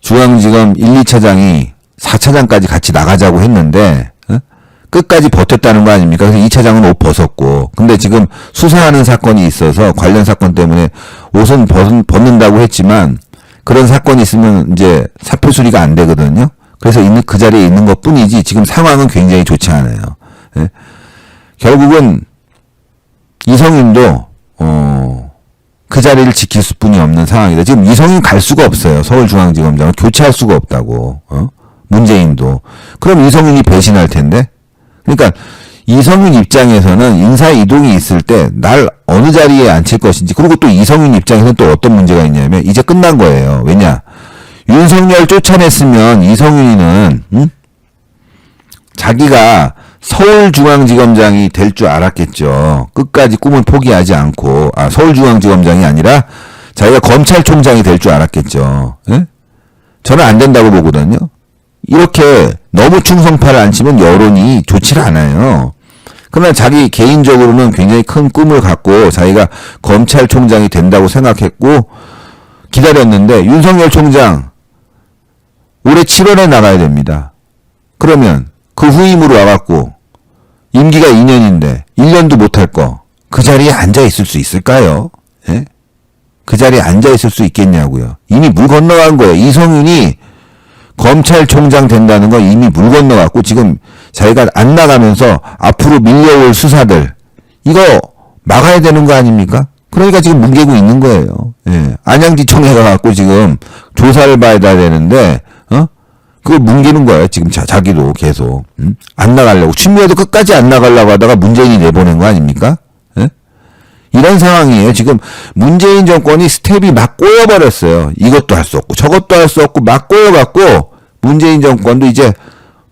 중앙지검 1, 2차장이 4차장까지 같이 나가자고 했는데 끝까지 버텼다는 거 아닙니까? 그래서 2차장은 옷 벗었고 근데 지금 수사하는 사건이 있어서 관련 사건 때문에 옷은 벗는다고 했지만 그런 사건이 있으면 이제 사표 수리가 안 되거든요. 그래서 그 자리에 있는 것 뿐이지 지금 상황은 굉장히 좋지 않아요. 예? 결국은 이성윤도 그 자리를 지킬 수뿐이 없는 상황이다. 지금 이성윤 갈 수가 없어요. 서울중앙지검장을 교체할 수가 없다고. 문재인도. 그럼 이성윤이 배신할 텐데. 그러니까 이성윤 입장에서는 인사 이동이 있을 때 날 어느 자리에 앉힐 것인지 그리고 또 이성윤 입장에서는 또 어떤 문제가 있냐면 이제 끝난 거예요. 왜냐? 윤석열 쫓아냈으면 이성윤이는 자기가 서울중앙지검장이 될 줄 알았겠죠. 끝까지 꿈을 포기하지 않고 서울중앙지검장이 아니라 자기가 검찰총장이 될 줄 알았겠죠. 예? 저는 안 된다고 보거든요. 이렇게 너무 충성파를 안 치면 여론이 좋지를 않아요. 그러나 자기 개인적으로는 굉장히 큰 꿈을 갖고 자기가 검찰총장이 된다고 생각했고 기다렸는데 윤석열 총장 올해 7월에 나가야 됩니다. 그러면 그 후임으로 와갖고 임기가 2년인데 1년도 못할 거 그 자리에 앉아 있을 수 있을까요? 예? 그 자리에 앉아 있을 수 있겠냐고요. 이미 물 건너간 거예요. 이성윤이 검찰총장 된다는 건 이미 물 건너갔고 지금 자기가 안 나가면서 앞으로 밀려올 수사들 이거 막아야 되는 거 아닙니까? 그러니까 지금 뭉개고 있는 거예요. 예. 안양지청에 가갖고 지금 조사를 받아야 되는데 그걸 뭉개는 거예요. 지금 자기도 계속 안 나가려고 친미에도 끝까지 안 나가려고 하다가 문재인이 내보낸 거 아닙니까? 예? 이런 상황이에요. 지금 문재인 정권이 스텝이 막 꼬여버렸어요. 이것도 할 수 없고 저것도 할 수 없고 막 꼬여갖고 문재인 정권도 이제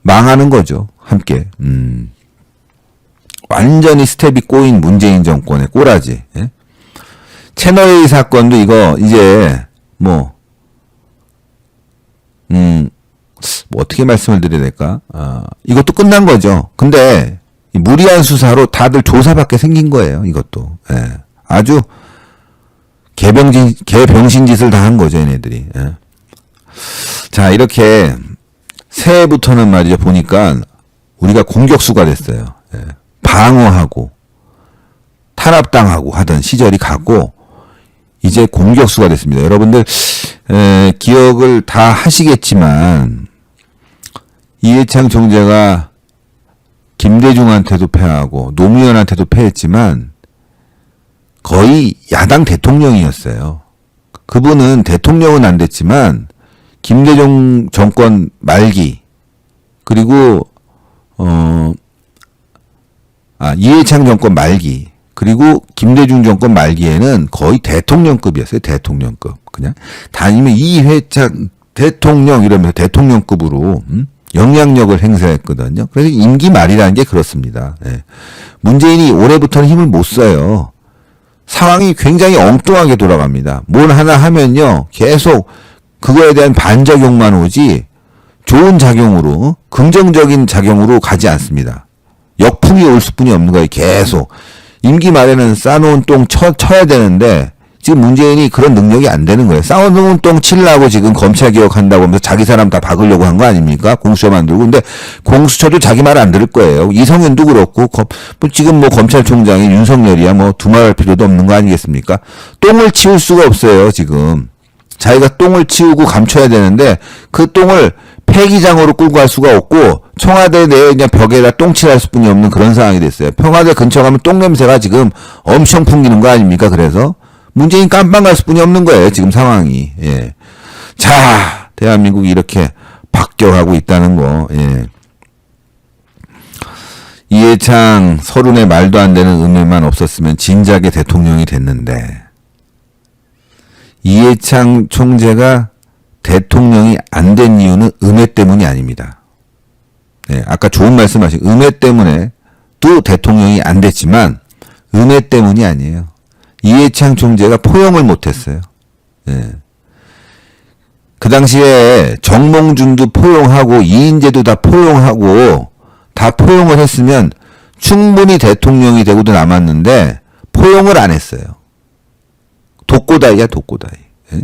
망하는 거죠. 함께. 완전히 스텝이 꼬인 문재인 정권의 꼬라지. 예? 채널A 사건도 이거 이제 뭐 어떻게 말씀을 드려야 될까? 이것도 끝난 거죠. 근데 무리한 수사로 다들 조사받게 생긴 거예요. 이것도. 예. 아주 개병신 짓을 다 한 거죠, 얘네들이. 예. 자, 이렇게 새해부터는 말이죠. 보니까 우리가 공격수가 됐어요. 예. 방어하고 탄압당하고 하던 시절이 가고 이제 공격수가 됐습니다. 여러분들 기억을 다 하시겠지만 이해창 총재가 김대중한테도 패하고 노무현한테도 패했지만 거의 야당 대통령이었어요. 그분은 대통령은 안 됐지만 김대중 정권 말기 그리고 이해창 정권 말기, 그리고 김대중 정권 말기에는 거의 대통령급이었어요. 대통령급. 그냥 다니면 이회창 대통령 이러면서 대통령급으로 영향력을 행사했거든요. 그래서 임기 말이라는 게 그렇습니다. 예. 문재인이 올해부터는 힘을 못 써요. 상황이 굉장히 엉뚱하게 돌아갑니다. 뭘 하나 하면요, 계속 그거에 대한 반작용만 오지 좋은 작용으로, 긍정적인 작용으로 가지 않습니다. 역풍이 올 수뿐이 없는 거예요. 계속 임기 말에는 쌓아놓은 똥 쳐야 되는데 지금 문재인이 그런 능력이 안 되는 거예요. 쌓아놓은 똥 치려고 지금 검찰 개혁한다고 하면서 자기 사람 다 박으려고 한 거 아닙니까? 공수처 만들고. 근데 공수처도 자기 말 안 들을 거예요. 이성윤도 그렇고, 지금 뭐 검찰총장이 윤석열이야 뭐 두말할 필요도 없는 거 아니겠습니까? 똥을 치울 수가 없어요, 지금. 자기가 똥을 치우고 감춰야 되는데 그 똥을 폐기장으로 끌고 갈 수가 없고 청와대 내에 그냥 벽에다 똥칠할 수뿐이 없는 그런 상황이 됐어요. 청와대 근처 가면 똥 냄새가 지금 엄청 풍기는 거 아닙니까? 그래서 문재인 깜빵 갈 수뿐이 없는 거예요. 지금 상황이. 예. 자, 대한민국이 이렇게 바뀌어가고 있다는 거. 예. 이해창 서른의 말도 안 되는 음해만 없었으면 진작에 대통령이 됐는데 이해창 총재가 대통령이 안 된 이유는 음해 때문이 아닙니다. 네, 아까 좋은 말씀하신 음해 때문에 또 대통령이 안 됐지만 음해 때문이 아니에요. 이해창 총재가 포용을 못했어요. 네. 그 당시에 정몽준도 포용하고 이인재도 다 포용하고 다 포용을 했으면 충분히 대통령이 되고도 남았는데 포용을 안 했어요. 독고다이야, 독고다이. 예?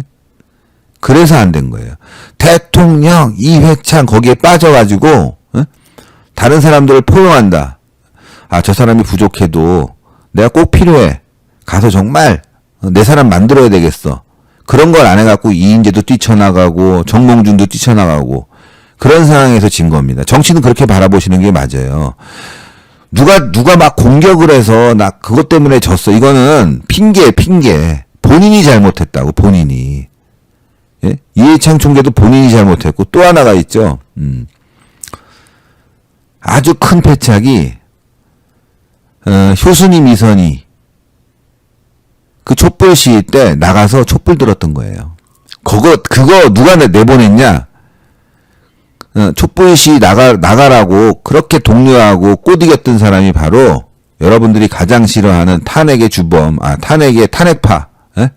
그래서 안 된 거예요. 대통령, 이회창 거기에 빠져가지고 다른 사람들을 포용한다. 아, 저 사람이 부족해도 내가 꼭 필요해. 가서 정말 내 사람 만들어야 되겠어. 그런 걸 안 해갖고 이인재도 뛰쳐나가고 정몽준도 뛰쳐나가고 그런 상황에서 진 겁니다. 정치는 그렇게 바라보시는 게 맞아요. 누가 막 공격을 해서 나 그것 때문에 졌어. 이거는 핑계. 본인이 잘못했다고, 본인이. 예? 이해창 총재도 본인이 잘못했고, 또 하나가 있죠. 아주 큰 패착이, 효순이 미선이, 그 촛불 시위 때 나가서 촛불 들었던 거예요. 그거 누가 내보냈냐? 촛불 시위 나가라고 그렇게 독려하고 꼬드겼던 사람이 바로 여러분들이 가장 싫어하는 탄핵의 주범, 탄핵의 탄핵파. 에?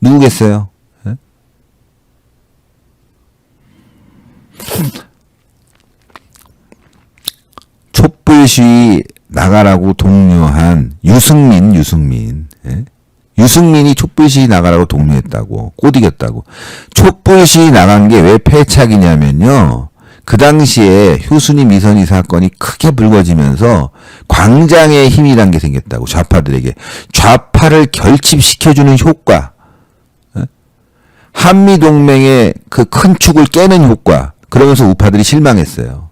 누구겠어요? 에? 촛불 시위 나가라고 독려한 유승민. 에? 유승민이 촛불 시위 나가라고 독려했다고, 꼬드겼다고. 촛불 시위 나간 게 왜 패착이냐면요. 그 당시에 효순이 미선이 사건이 크게 불거지면서 광장의 힘이란 게 생겼다고, 좌파들에게. 좌파를 결집시켜주는 효과. 한미동맹의 그 큰 축을 깨는 효과. 그러면서 우파들이 실망했어요.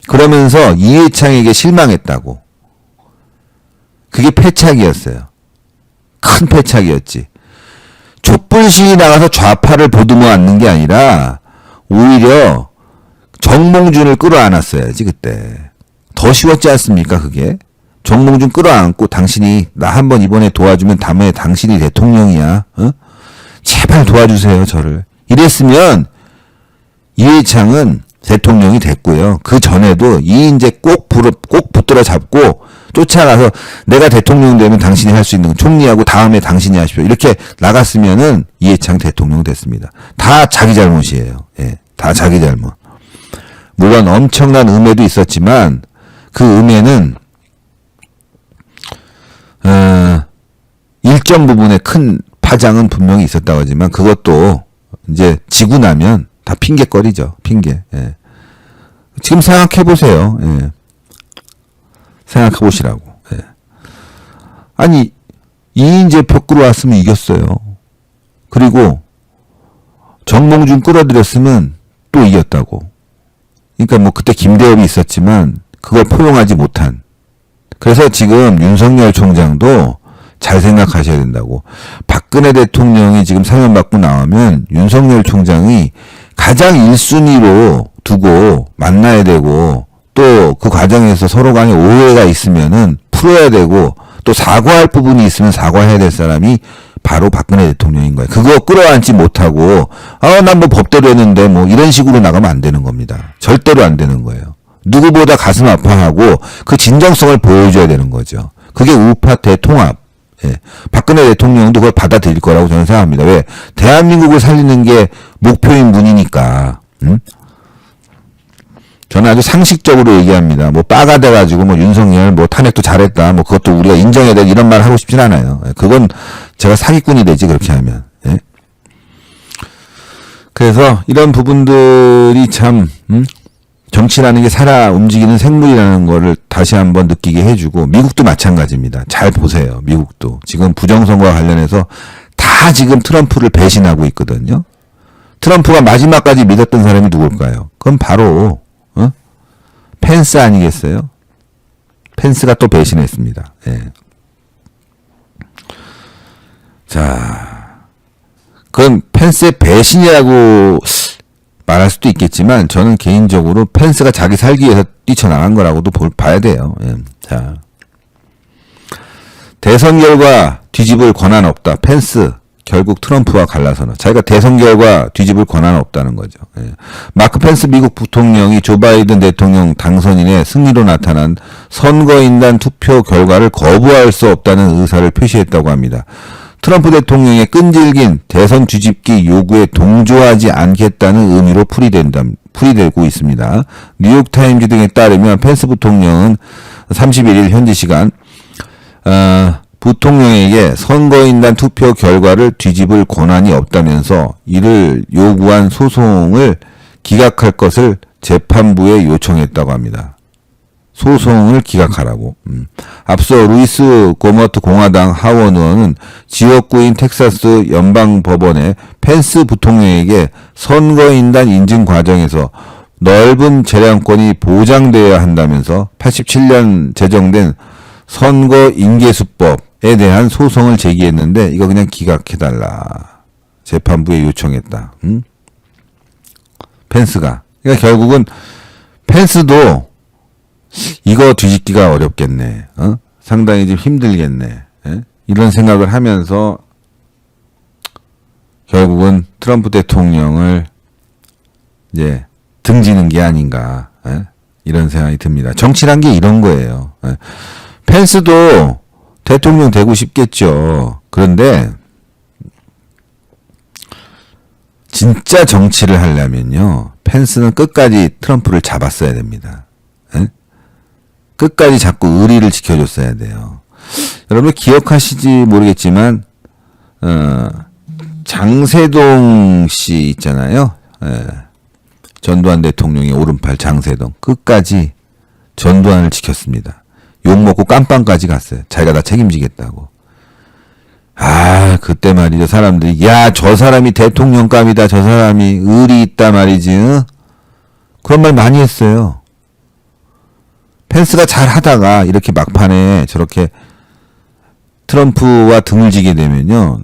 그러면서 이해창에게 실망했다고. 그게 패착이었어요. 큰 패착이었지. 촛불 시위 나가서 좌파를 보듬어 안는 게 아니라 오히려 정몽준을 끌어안았어야지 그때. 더 쉬웠지 않습니까 그게. 정몽준 끌어안고 당신이 나 한번 이번에 도와주면 다음에 당신이 대통령이야. 제발 도와주세요 저를. 이랬으면 이해창은 대통령이 됐고요. 그 전에도 이인재 꼭 붙들어 잡고 쫓아가서 내가 대통령 되면 당신이 할 수 있는 건 총리하고 다음에 당신이 하십시오. 이렇게 나갔으면은 이해창 대통령 됐습니다. 다 자기 잘못이에요. 예, 다 자기 잘못. 물론 엄청난 음해도 있었지만 그 음해는 일정 부분의 큰 파장은 분명히 있었다고 하지만 그것도 이제 지고 나면 다 핑계거리죠. 핑계. 예. 지금 생각해 보세요. 예. 생각해 보시라고. 예. 아니 이인재 표 끌어왔으면 이겼어요. 그리고 정몽준 끌어들였으면 또 이겼다고. 그러니까 뭐 그때 김대엽이 있었지만 그걸 포용하지 못한. 그래서 지금 윤석열 총장도 잘 생각하셔야 된다고. 박근혜 대통령이 지금 사면받고 나오면 윤석열 총장이 가장 1순위로 두고 만나야 되고 또 그 과정에서 서로 간에 오해가 있으면은 풀어야 되고 또 사과할 부분이 있으면 사과해야 될 사람이 바로 박근혜 대통령인 거예요. 그거 끌어안지 못하고 난 뭐 법대로 했는데 뭐 이런 식으로 나가면 안 되는 겁니다. 절대로 안 되는 거예요. 누구보다 가슴 아파하고 그 진정성을 보여줘야 되는 거죠. 그게 우파 대통합. 예. 박근혜 대통령도 그걸 받아들일 거라고 저는 생각합니다. 왜? 대한민국을 살리는 게 목표인 분이니까. 저는 아주 상식적으로 얘기합니다. 뭐 빠가 돼가지고 뭐 윤석열 뭐 탄핵도 잘했다. 뭐 그것도 우리가 인정해야 돼. 이런 말 하고 싶진 않아요. 그건 제가 사기꾼이 되지 그렇게 하면. 예. 그래서 이런 부분들이 참 정치라는 게 살아 움직이는 생물이라는 거를 다시 한번 느끼게 해주고 미국도 마찬가지입니다. 잘 보세요. 미국도 지금 부정선거와 관련해서 다 지금 트럼프를 배신하고 있거든요. 트럼프가 마지막까지 믿었던 사람이 누굴까요? 그건 바로 펜스 아니겠어요? 펜스가 또 배신했습니다. 예. 자, 그건 펜스의 배신이라고 말할 수도 있겠지만 저는 개인적으로 펜스가 자기 살기 위해서 뛰쳐나간 거라고도 봐야 돼요. 예. 자, 대선 결과 뒤집을 권한 없다. 펜스 결국 트럼프와 갈라서는 자기가 대선 결과 뒤집을 권한 없다는 거죠. 예. 마크 펜스 미국 부통령이 조 바이든 대통령 당선인의 승리로 나타난 선거인단 투표 결과를 거부할 수 없다는 의사를 표시했다고 합니다. 트럼프 대통령의 끈질긴 대선 뒤집기 요구에 동조하지 않겠다는 의미로 풀이되고 있습니다. 뉴욕타임즈 등에 따르면 펜스 부통령은 31일 현지 시간 부통령에게 선거인단 투표 결과를 뒤집을 권한이 없다면서 이를 요구한 소송을 기각할 것을 재판부에 요청했다고 합니다. 소송을 기각하라고. 앞서 루이스 고머트 공화당 하원 의원은 지역구인 텍사스 연방법원에 펜스 부통령에게 선거인단 인증 과정에서 넓은 재량권이 보장되어야 한다면서 87년 제정된 선거인계수법에 대한 소송을 제기했는데 이거 그냥 기각해달라. 재판부에 요청했다. 펜스가. 그러니까 결국은 펜스도 이거 뒤집기가 어렵겠네. 상당히 좀 힘들겠네. 예? 이런 생각을 하면서 결국은 트럼프 대통령을 이제 등지는 게 아닌가. 예? 이런 생각이 듭니다. 정치란 게 이런 거예요. 예? 펜스도 대통령 되고 싶겠죠. 그런데 진짜 정치를 하려면요. 펜스는 끝까지 트럼프를 잡았어야 됩니다. 에? 끝까지 잡고 의리를 지켜줬어야 돼요. 여러분 기억하시지 모르겠지만 장세동 씨 있잖아요. 에. 전두환 대통령의 오른팔 장세동. 끝까지 전두환을 지켰습니다. 욕먹고 깜빵까지 갔어요. 자기가 다 책임지겠다고. 그때 말이죠. 사람들이 저 사람이 대통령감이다. 저 사람이 의리 있다 말이지. 응? 그런 말 많이 했어요. 펜스가 잘 하다가 이렇게 막판에 저렇게 트럼프와 등을 지게 되면요.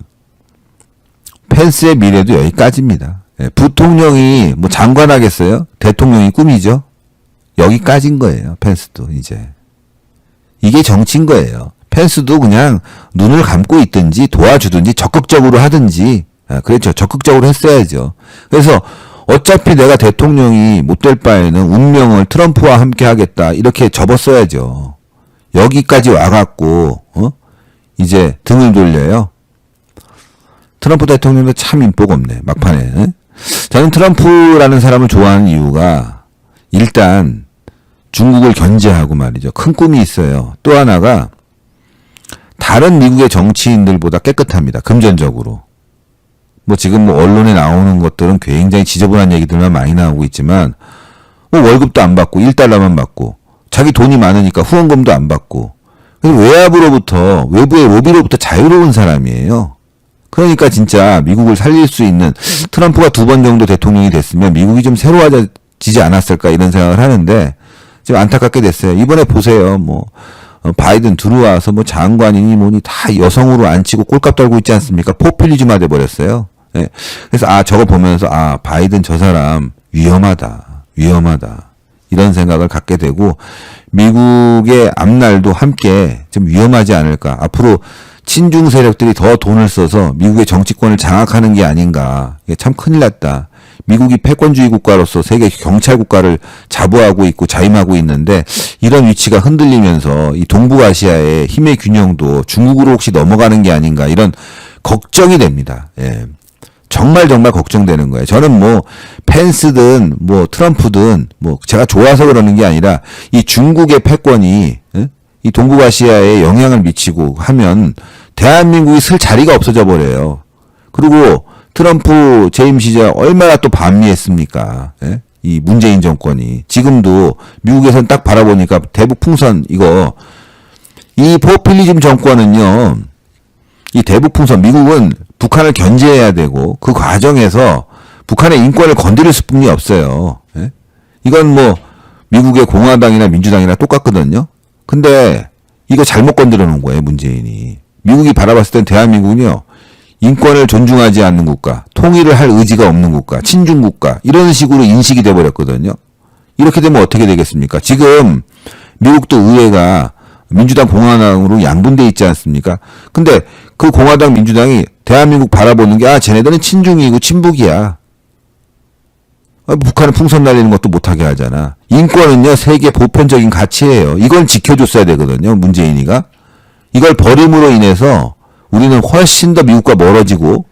펜스의 미래도 여기까지입니다. 부통령이 뭐 장관 하겠어요? 대통령이 꿈이죠. 여기까지인 거예요. 펜스도 이제. 이게 정치인 거예요. 펜스도 그냥 눈을 감고 있든지 도와주든지 적극적으로 하든지 그렇죠. 적극적으로 했어야죠. 그래서 어차피 내가 대통령이 못 될 바에는 운명을 트럼프와 함께 하겠다 이렇게 접었어야죠. 여기까지 와갖고 이제 등을 돌려요. 트럼프 대통령도 참 인복 없네. 막판에. 저는 트럼프라는 사람을 좋아하는 이유가 일단 중국을 견제하고 말이죠. 큰 꿈이 있어요. 또 하나가 다른 미국의 정치인들보다 깨끗합니다. 금전적으로. 뭐 지금 뭐 언론에 나오는 것들은 굉장히 지저분한 얘기들만 많이 나오고 있지만 뭐 월급도 안 받고 1달러만 받고 자기 돈이 많으니까 후원금도 안 받고 외압으로부터 외부의 로비로부터 자유로운 사람이에요. 그러니까 진짜 미국을 살릴 수 있는 트럼프가 2번 정도 대통령이 됐으면 미국이 좀 새로워지지 않았을까 이런 생각을 하는데 지금 안타깝게 됐어요. 이번에 보세요. 뭐 바이든 들어와서 뭐 장관이니 뭐니 다 여성으로 앉히고 꼴값 달고 있지 않습니까? 포퓰리즘화 돼 버렸어요. 예. 그래서 저거 보면서 바이든 저 사람 위험하다. 위험하다. 이런 생각을 갖게 되고 미국의 앞날도 함께 좀 위험하지 않을까. 앞으로 친중 세력들이 더 돈을 써서 미국의 정치권을 장악하는 게 아닌가. 이게 참 큰일 났다. 미국이 패권주의 국가로서 세계 경찰 국가를 자부하고 있고 자임하고 있는데 이런 위치가 흔들리면서 이 동북아시아의 힘의 균형도 중국으로 혹시 넘어가는 게 아닌가 이런 걱정이 됩니다. 예. 정말 걱정되는 거예요. 저는 뭐 펜스든 뭐 트럼프든 뭐 제가 좋아서 그러는 게 아니라 이 중국의 패권이 이 동북아시아에 영향을 미치고 하면 대한민국이 쓸 자리가 없어져 버려요. 그리고 트럼프 재임 시절 얼마나 또 반미했습니까? 예? 이 문재인 정권이 지금도 미국에선 딱 바라보니까 대북 풍선 이거 이 포퓰리즘 정권은요. 이 대북 풍선 미국은 북한을 견제해야 되고 그 과정에서 북한의 인권을 건드릴 수뿐이 없어요. 예? 이건 뭐 미국의 공화당이나 민주당이나 똑같거든요. 근데 이거 잘못 건드려 놓은 거예요, 문재인이. 미국이 바라봤을 땐 대한민국은요. 인권을 존중하지 않는 국가, 통일을 할 의지가 없는 국가, 친중 국가 이런 식으로 인식이 돼 버렸거든요. 이렇게 되면 어떻게 되겠습니까? 지금 미국도 의회가 민주당 공화당으로 양분돼 있지 않습니까? 근데 그 공화당 민주당이 대한민국 바라보는 게 쟤네들은 친중이고 친북이야. 북한은 풍선 날리는 것도 못하게 하잖아. 인권은요 세계 보편적인 가치예요. 이걸 지켜줬어야 되거든요. 문재인이가. 이걸 버림으로 인해서 우리는 훨씬 더 미국과 멀어지고